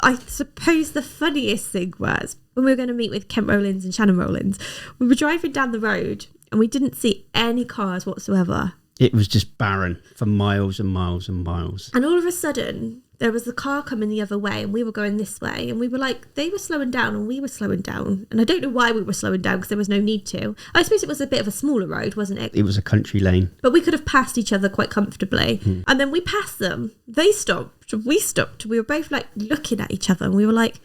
I suppose the funniest thing was when we were going to meet with Kent Rollins and Shannon Rollins, we were driving down the road and we didn't see any cars whatsoever. It was just barren for miles and miles and miles. And all of a sudden, there was the car coming the other way and we were going this way. And we were like, they were slowing down and we were slowing down. And I don't know why we were slowing down because there was no need to. I suppose it was a bit of a smaller road, wasn't it? It was a country lane. But we could have passed each other quite comfortably. And then we passed them. They stopped. We stopped. We were both like looking at each other and we were like,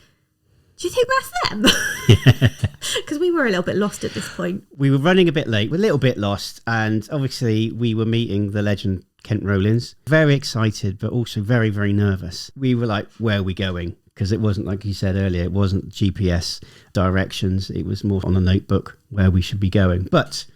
do you think that's them? Because we were a little bit lost at this point. We were running a bit late, we're a little bit lost. And obviously we were meeting the legend Kent Rollins. Very excited, but also very, very nervous. We were like, where are we going? Because it wasn't, like you said earlier, it wasn't GPS directions. It was more on a notebook where we should be going. But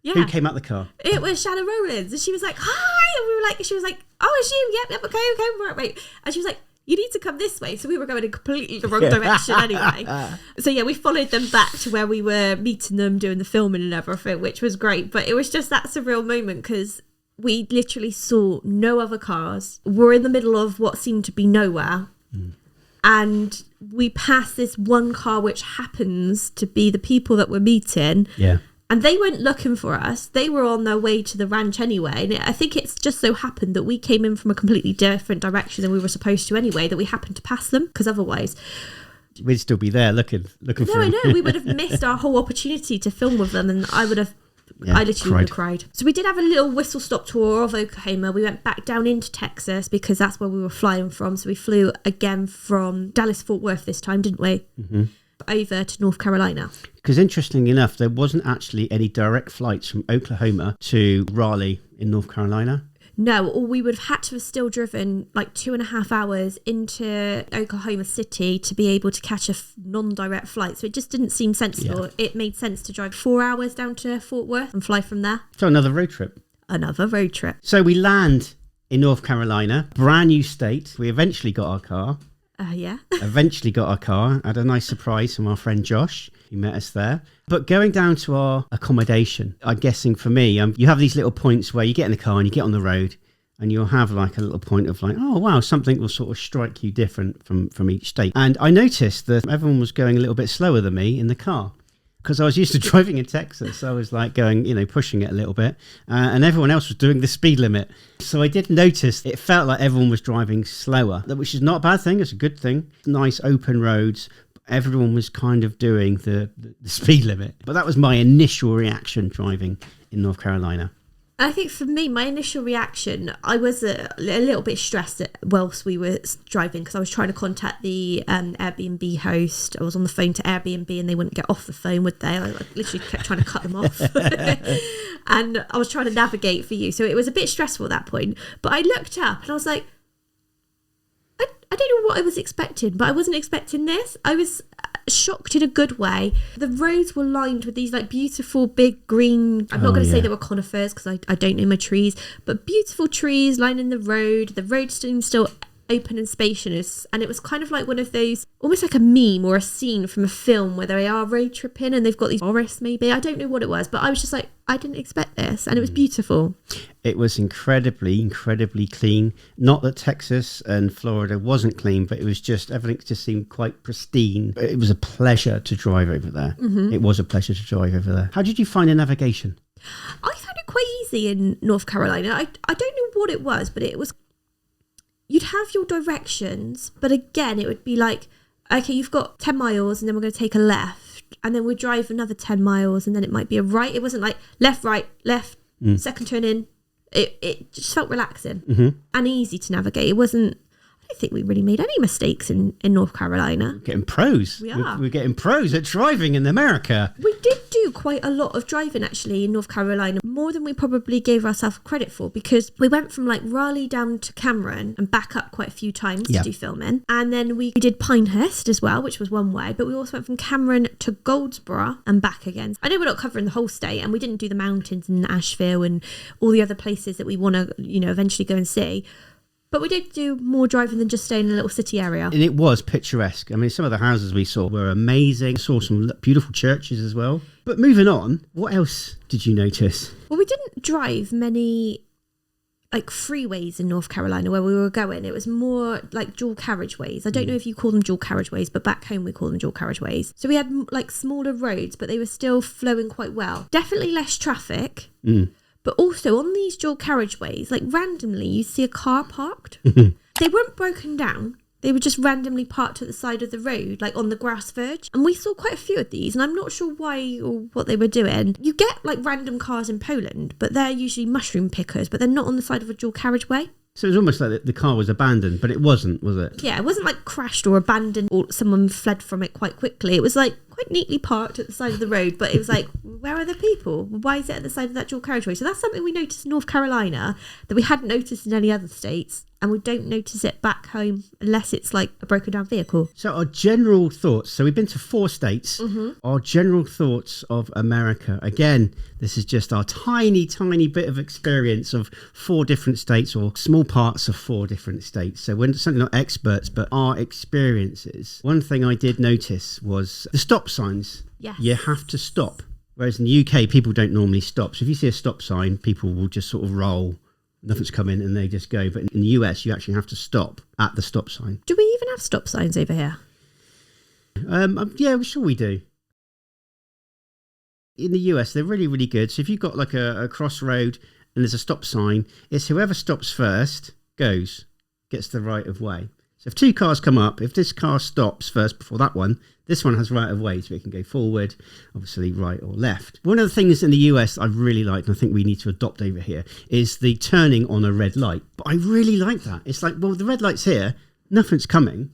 who came out the car? It was Shannon Rollins. And she was like, hi. And we were like, she was like, oh, it's you. Yep, okay, right. And she was like, you need to come this way. So we were going in completely the wrong direction anyway. So yeah, we followed them back to where we were meeting them, doing the filming and everything, which was great. But it was just that surreal moment because we literally saw no other cars. We're in the middle of what seemed to be nowhere. And we passed this one car, which happens to be the people that we're meeting. Yeah. And they weren't looking for us. They were on their way to the ranch anyway. And I think it's just so happened that we came in from a completely different direction than we were supposed to anyway, that we happened to pass them. Because otherwise, we'd still be there looking for them. No, I know. We would have missed our whole opportunity to film with them. And I literally would have cried. So we did have a little whistle stop tour of Oklahoma. We went back down into Texas because that's where we were flying from. So we flew again from Dallas Fort Worth this time, didn't we? Over to North Carolina. Because interestingly enough, there wasn't actually any direct flights from Oklahoma to Raleigh in North Carolina. No, or we would have had to have still driven like 2.5 hours into Oklahoma City to be able to catch a non-direct flight. So it just didn't seem sensible. Yeah. It made sense to drive 4 hours down to Fort Worth and fly from there. So another road trip. So we land in North Carolina, brand new state. We eventually got our car. Eventually got our car. Had a nice surprise from our friend Josh. He met us there. But going down to our accommodation, I'm guessing for me, you have these little points where you get in the car and you get on the road and you'll have like a little point of like, oh, wow, something will sort of strike you different from each state. And I noticed that everyone was going a little bit slower than me in the car. Because I was used to driving in Texas. I was like going, pushing it a little bit. And everyone else was doing the speed limit. So I did notice it felt like everyone was driving slower, which is not a bad thing. It's a good thing. Nice open roads. Everyone was kind of doing the speed limit. But that was my initial reaction driving in North Carolina. I think for me, my initial reaction, I was a little bit stressed whilst we were driving because I was trying to contact the Airbnb host. I was on the phone to Airbnb and they wouldn't get off the phone, would they? I literally kept trying to cut them off. And I was trying to navigate for you. So it was a bit stressful at that point. But I looked up and I was like, I don't know what I was expecting, but I wasn't expecting this. I was shocked in a good way. The roads were lined with these like beautiful big green, I'm not going to say they were conifers because I don't know my trees, but beautiful trees lining the road. The road seemed still open and spacious, and it was kind of like one of those, almost like a meme or a scene from a film where they are road tripping and they've got these forests maybe. I don't know what it was, but I was just like, I didn't expect this, and it was beautiful. It was incredibly clean. Not that Texas and Florida wasn't clean, but it was just, everything just seemed quite pristine. It was a pleasure to drive over there. It was a pleasure to drive over there. How did you find the navigation? I found it quite easy in North Carolina. I don't know what it was, but it was, you'd have your directions, but again, it would be like, okay, you've got 10 miles and then we're going to take a left and then we'll drive another 10 miles and then it might be a right. It wasn't like left, right, left, second turn in. It just felt relaxing and easy to navigate. It wasn't, I don't think we really made any mistakes in North Carolina. We're getting pros. We are. We're getting pros at driving in America. We did do quite a lot of driving actually in North Carolina, more than we probably gave ourselves credit for, because we went from like Raleigh down to Cameron and back up quite a few times to do filming. And then we did Pinehurst as well, which was one way, but we also went from Cameron to Goldsboro and back again. I know we're not covering the whole state and we didn't do the mountains and Asheville and all the other places that we want to, eventually go and see. But we did do more driving than just staying in a little city area. And it was picturesque. I mean, some of the houses we saw were amazing. Saw some beautiful churches as well. But moving on, what else did you notice? Well, we didn't drive many like freeways in North Carolina where we were going. It was more like dual carriageways. I don't know if you call them dual carriageways, but back home we call them dual carriageways. So we had like smaller roads, but they were still flowing quite well. Definitely less traffic. But also on these dual carriageways, like randomly you see a car parked. They weren't broken down. They were just randomly parked at the side of the road, like on the grass verge. And we saw quite a few of these, and I'm not sure why or what they were doing. You get like random cars in Poland, but they're usually mushroom pickers, but they're not on the side of a dual carriageway. So it was almost like the car was abandoned, but it wasn't, was it? Yeah, it wasn't like crashed or abandoned or someone fled from it quite quickly. It was like quite neatly parked at the side of the road, but it was like, where are the people? Why is it at the side of that dual carriageway? So that's something we noticed in North Carolina that we hadn't noticed in any other states. And we don't notice it back home unless it's like a broken down vehicle. So our general thoughts. So we've been to 4 states. Our general thoughts of America. Again, this is just our tiny, tiny bit of experience of 4 different states or small parts of 4 different states. So we're certainly not experts, but our experiences. One thing I did notice was the stop signs. Yes. You have to stop. Whereas in the UK, people don't normally stop. So if you see a stop sign, people will just sort of roll. Nothing's coming and they just go. But in the US, you actually have to stop at the stop sign. Do we even have stop signs over here? Yeah, I'm sure we do. In the US, they're really, really good. So if you've got like a crossroad and there's a stop sign, it's whoever stops first gets the right of way. So if 2 cars come up, if this car stops first before that one, this one has right of way, so it can go forward, obviously right or left. One of the things in the US I really like, and I think we need to adopt over here, is the turning on a red light. But I really like that. It's like, well, the red light's here, nothing's coming.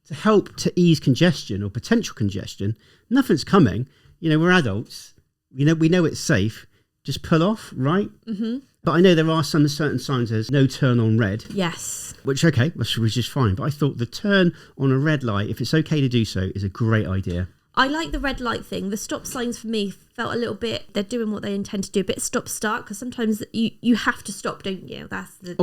To help to ease congestion or potential congestion, nothing's coming. You know, we're adults. We know it's safe. Just pull off, right? But I know there are some certain signs there's no turn on red. Yes. Which is fine. But I thought the turn on a red light, if it's okay to do so, is a great idea. I like the red light thing. The stop signs for me felt a little bit, they're doing what they intend to do, a bit stop-start, because sometimes you have to stop, don't you? That's the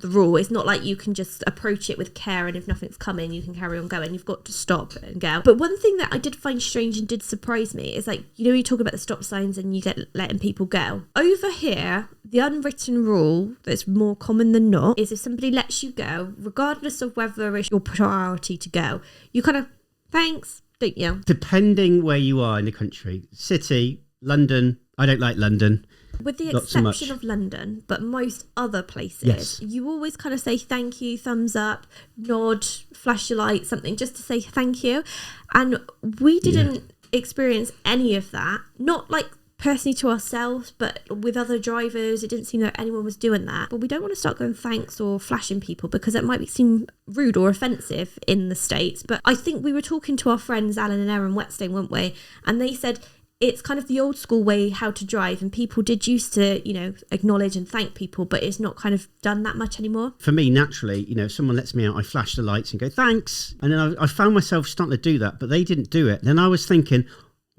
rule. It's not like you can just approach it with care and if nothing's coming, you can carry on going. You've got to stop and go. But one thing that I did find strange and did surprise me is like, you know, you talk about the stop signs and you get letting people go. Over here, the unwritten rule that's more common than not is if somebody lets you go, regardless of whether it's your priority to go, you kind of, thanks. Don't you? Depending where you are in the country. City, London. I don't like London. With the exception of London, but most other places, you always kind of say thank you, thumbs up, nod, flash your light, something, just to say thank you. And we didn't experience any of that. Not like personally to ourselves, but with other drivers, it didn't seem like anyone was doing that. But we don't want to start going thanks or flashing people because it might seem rude or offensive in the States. But I think we were talking to our friends Alan and Erin Whetstone, weren't we? And they said it's kind of the old school way how to drive, and people did used to, you know, acknowledge and thank people, but it's not kind of done that much anymore. For me, naturally, you know, if someone lets me out, I flash the lights and go thanks, and then I found myself starting to do that, but they didn't do it. Then I was thinking,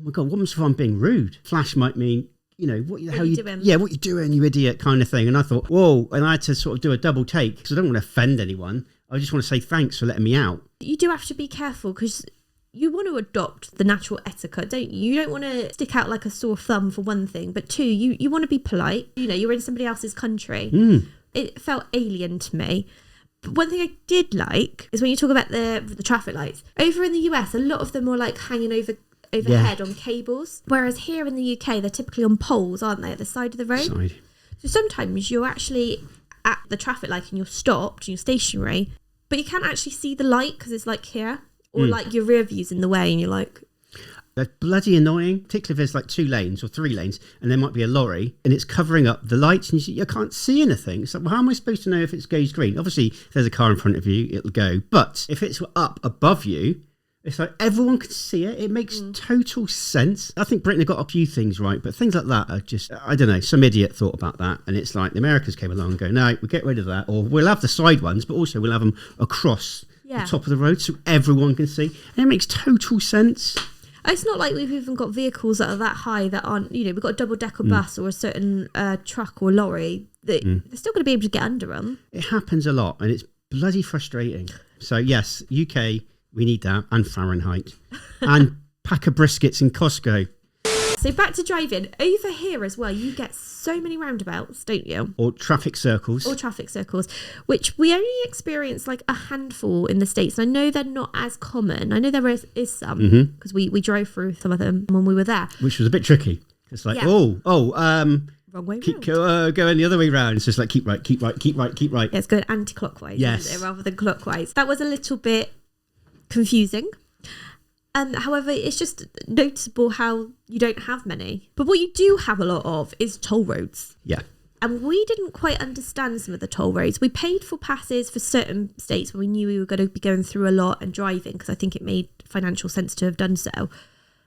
oh my God, what happens if I'm being rude? Flash might mean, you know, what the hell you doing? Yeah, what you doing, you idiot, kind of thing. And I thought, whoa, and I had to sort of do a double take because I don't want to offend anyone. I just want to say thanks for letting me out. You do have to be careful because you want to adopt the natural etiquette, don't you? You don't want to stick out like a sore thumb for one thing, but 2, you want to be polite. You know, you're in somebody else's country. It felt alien to me. But one thing I did like is when you talk about the traffic lights. Over in the US, a lot of them were like hanging overhead on cables, whereas here in the UK, they're typically on poles, aren't they, at the side of the road? So sometimes you're actually at the traffic light and you're stopped, you're stationary, but you can't actually see the light because it's like here. Or like your rear view's in the way and you're like... That's bloody annoying, particularly if there's like 2 lanes or 3 lanes and there might be a lorry and it's covering up the lights and you can't see anything. It's like, well, how am I supposed to know if it goes green? Obviously, if there's a car in front of you, it'll go. But if it's up above you, it's like everyone can see it. It makes total sense. I think Britain have got a few things right, but things like that are just, I don't know, some idiot thought about that. And it's like the Americans came along and go, no, we'll get rid of that. Or we'll have the side ones, but also we'll have them across the top of the road so everyone can see. And it makes total sense. It's not like we've even got vehicles that are that high that aren't, you know, we've got a double-decker bus or a certain truck or lorry that they're still going to be able to get under them. It happens a lot and it's bloody frustrating. So yes, UK, we need that, and Fahrenheit. And pack of briskets in Costco. So back to driving. Over here as well, you get so many roundabouts, don't you? Or traffic circles. Or traffic circles, which we only experience like a handful in the States. And I know they're not as common. I know there is some because we drove through some of them when we were there. Which was a bit tricky. It's like, Yeah. wrong Way keep round. going the other way round. It's just like keep right. Yeah, it's going anti-clockwise, Yes. isn't it, rather than clockwise. That was a little bit confusing. However, it's just noticeable how you don't have many. But what you do have a lot of is toll roads. Yeah. And we didn't quite understand some of the toll roads. We paid for passes for certain states when we knew we were going to be going through a lot and driving, because I think it made financial sense to have done so.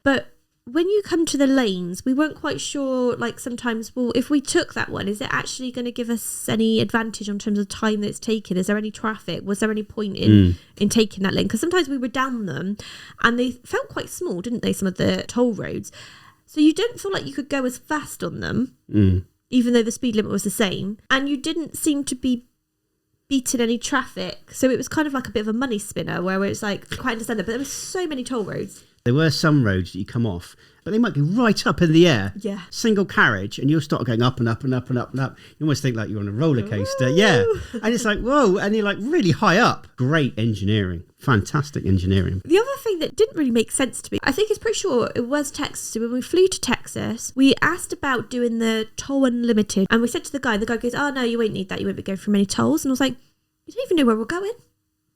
But when you come to the lanes, we weren't quite sure, like sometimes, well, if we took that one, is it actually going to give us any advantage in terms of time that it's taken? Is there any traffic? Was there any point in taking that lane? Because sometimes we were down them and they felt quite small, didn't they, some of the toll roads? So you didn't feel like you could go as fast on them, even though the speed limit was the same. And you didn't seem to be beating any traffic. So it was kind of like a bit of a money spinner where it's like, quite understand that. But there were so many toll roads. There were some roads that you come off, but they might be right up in the air. Yeah. Single carriage, and you'll start going up and up and up and up and up. You almost think like you're on a roller coaster. Yeah. And it's like, whoa. And you're like really high up. Great engineering. Fantastic engineering. The other thing that didn't really make sense to me, I think it's pretty sure it was Texas. So when we flew to Texas, we asked about doing the toll unlimited. And we said to the guy goes, oh, no, you won't need that. You won't be going through many tolls. And I was like, you don't even know where we're going.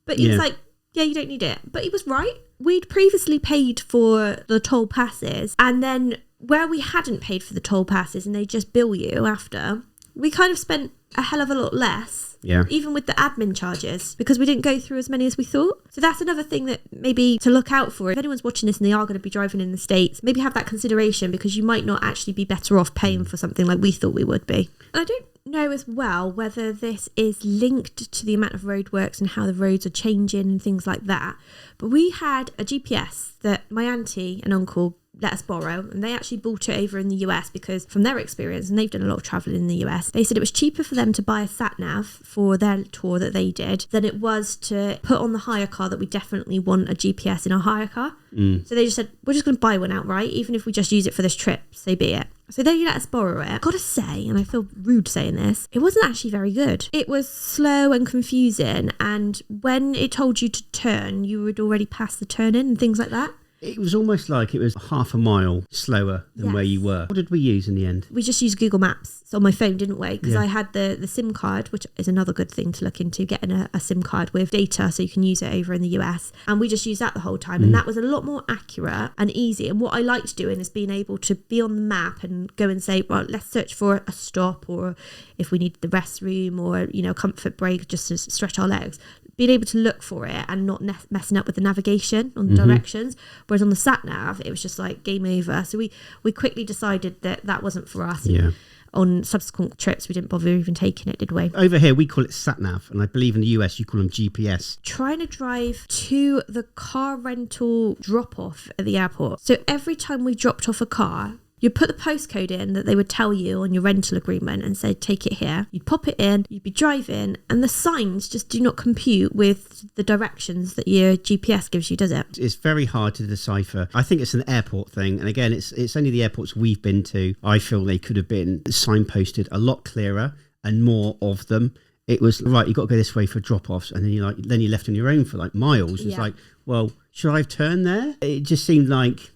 But he was like, yeah, you don't need it. But he was right. We'd previously paid for the toll passes, and then where we hadn't paid for the toll passes and they just bill you after, we kind of spent a hell of a lot less. Yeah. Even with the admin charges, because we didn't go through as many as we thought. So that's another thing that maybe to look out for. If anyone's watching this and they are going to be driving in the States, maybe have that consideration, because you might not actually be better off paying for something like we thought we would be. And I don't know as well whether this is linked to the amount of roadworks and how the roads are changing and things like that. But we had a GPS that my auntie and uncle let us borrow, and they actually bought it over in the US because from their experience, and they've done a lot of traveling in the US, they said it was cheaper for them to buy a sat nav for their tour that they did than it was to put on the hire car that we definitely want a GPS in our hire car. So they just said, we're just going to buy one outright, even if we just use it for this trip, so be it. So they let us borrow it. Gotta say, and I feel rude saying this, it wasn't actually very good. It was slow and confusing, and when it told you to turn, you would already pass the turn in and things like that. It was almost like it was half a mile slower than where you were. What did we use in the end? We just used Google Maps on my phone, didn't we? Because I had the SIM card, which is another good thing to look into, getting a SIM card with data so you can use it over in the US. And we just used that the whole time. And that was a lot more accurate and easy. And what I liked doing is being able to be on the map and go and say, well, let's search for a stop, or if we need the restroom, or, you know, comfort break just to stretch our legs. Being able to look for it and not messing up with the navigation on the directions. Whereas on the sat nav, it was just like game over. So we quickly decided that wasn't for us. Yeah. On subsequent trips, we didn't bother even taking it, did we? Over here, we call it sat nav, and I believe in the US you call them GPS. Trying to drive to the car rental drop off at the airport. So every time we dropped off a car, you'd put the postcode in that they would tell you on your rental agreement and say, take it here. You'd pop it in, you'd be driving, and the signs just do not compute with the directions that your GPS gives you, does it? It's very hard to decipher. I think it's an airport thing. And again, it's only the airports we've been to. I feel they could have been signposted a lot clearer and more of them. It was, right, you've got to go this way for drop-offs. And then you're left on your own for like miles. It's like, well, should I have turned there? It just seemed like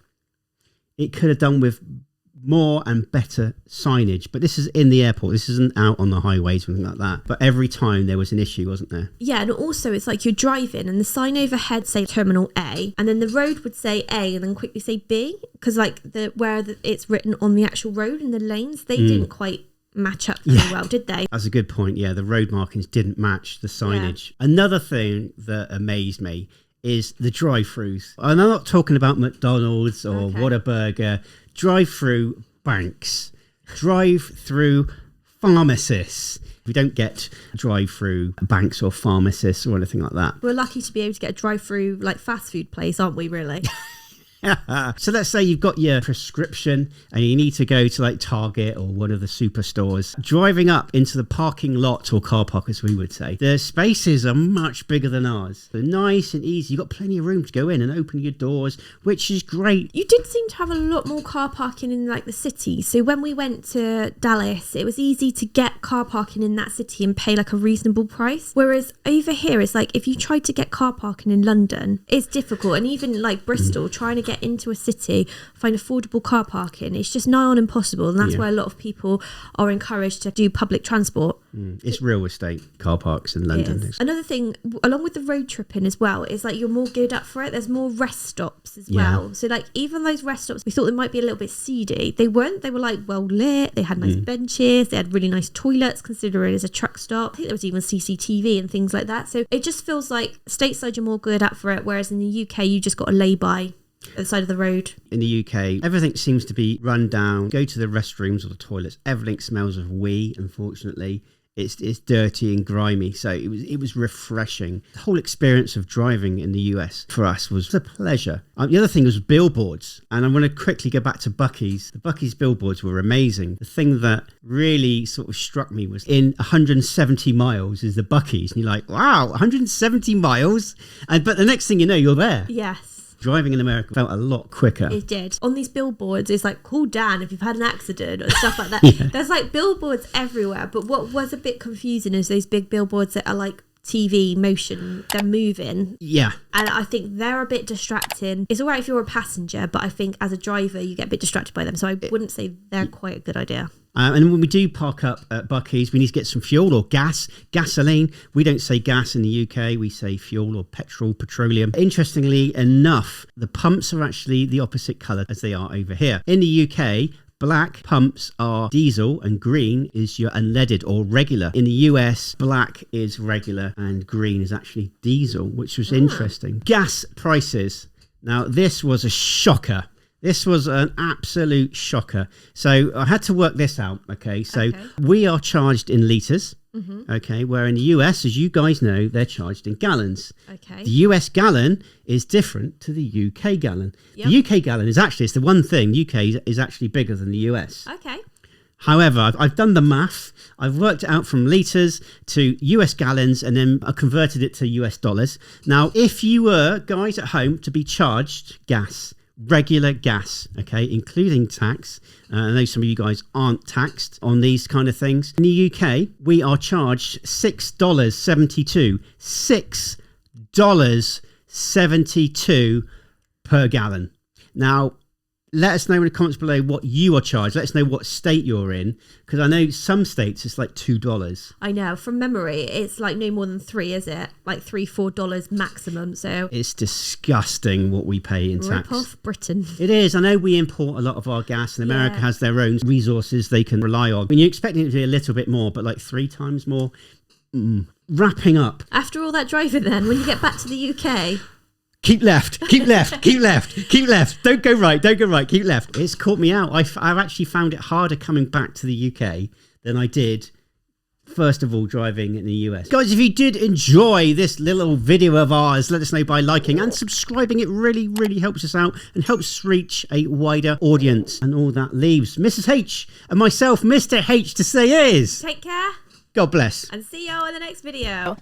it could have done with more and better signage. But this is in the airport. This isn't out on the highways or anything like that. But every time there was an issue, wasn't there? Yeah, and also it's like you're driving and the sign overhead say Terminal A, and then the road would say A and then quickly say B, because like it's written on the actual road in the lanes, they didn't quite match up very well, did they? That's a good point. Yeah, the road markings didn't match the signage. Another thing that amazed me is the drive-thrus. And I'm not talking about McDonald's or Whataburger. Drive-through banks, drive-through pharmacists. We don't get drive-through banks or pharmacists or anything like that. We're lucky to be able to get a drive-through like fast food place, aren't we, really? So let's say you've got your prescription and you need to go to like Target or one of the superstores. Driving up into the parking lot or car park, as we would say, the spaces are much bigger than ours. They're nice and easy. You've got plenty of room to go in and open your doors, which is great. You did seem to have a lot more car parking in like the city. So when we went to Dallas, it was easy to get car parking in that city and pay like a reasonable price. Whereas over here, it's like if you tried to get car parking in London, it's difficult. And even like Bristol, trying to get into a city, find affordable car parking, it's just nigh on impossible. And that's why a lot of people are encouraged to do public transport. It's real estate car parks in London. Another thing, along with the road tripping as well, is like you're more geared up for it. There's more rest stops as well. So like even those rest stops, we thought they might be a little bit seedy. They weren't. They were like well lit. They had nice benches. They had really nice toilets, considering it as a truck stop. I think there was even CCTV and things like that. So it just feels like stateside you're more geared up for it, whereas in the UK you just got to lay by at the side of the road. In the UK, everything seems to be run down. Go to the restrooms or the toilets, everything smells of wee, unfortunately. It's dirty and grimy, so it was refreshing. The whole experience of driving in the US for us was a pleasure. The other thing was billboards, and I'm going to quickly go back to Buc-ee's. The Buc-ee's billboards were amazing. The thing that really sort of struck me was in 170 miles is the Buc-ee's, and you're like, wow, 170 miles? But the next thing you know, you're there. Yes. Driving in America felt a lot quicker. It did. On these billboards, it's like, call Dan if you've had an accident or stuff like that. There's like billboards everywhere. But what was a bit confusing is those big billboards that are like TV motion, they're moving. Yeah. And I think they're a bit distracting. It's all right if you're a passenger, but I think as a driver, you get a bit distracted by them. So I wouldn't say they're quite a good idea. And when we do park up at Buc-ee's, we need to get some fuel or gasoline. We don't say gas in the UK, we say fuel or petroleum. Interestingly enough, the pumps are actually the opposite colour as they are over here. In the UK, black pumps are diesel and green is your unleaded or regular. In the US, black is regular and green is actually diesel, which was interesting. Gas prices. Now, this was a shocker. This was an absolute shocker. So I had to work this out. Okay. So we are charged in litres. Okay. Where in the US, as you guys know, they're charged in gallons. Okay. The US gallon is different to the UK gallon. Yep. The UK gallon is actually, it's the one thing, UK is actually bigger than the US. Okay. However, I've done the math. I've worked it out from litres to US gallons and then I converted it to US dollars. Now, if you were, guys at home, to be charged gas, regular gas, okay, including tax. I know some of you guys aren't taxed on these kind of things. In the UK, we are charged $6.72. $6.72 per gallon. Now, let us know in the comments below what you are charged. Let us know what state you're in, because I know some states it's like $2. I know, from memory, it's like no more than $3, is it? Like $3-4 maximum. So it's disgusting what we pay in tax. Rip off Britain. It is. I know we import a lot of our gas, and America has their own resources they can rely on. I mean, you're expecting it to be a little bit more, but like 3 times more. Wrapping up. After all that driving, then when you get back to the UK. Keep left, keep left, keep left, keep left. Don't go right, keep left. It's caught me out. I've actually found it harder coming back to the UK than I did, first of all, driving in the US. Guys, if you did enjoy this little video of ours, let us know by liking and subscribing. It really, really helps us out and helps us reach a wider audience. And all that leaves Mrs. H and myself, Mr. H, to say is... Take care. God bless. And see you all in the next video.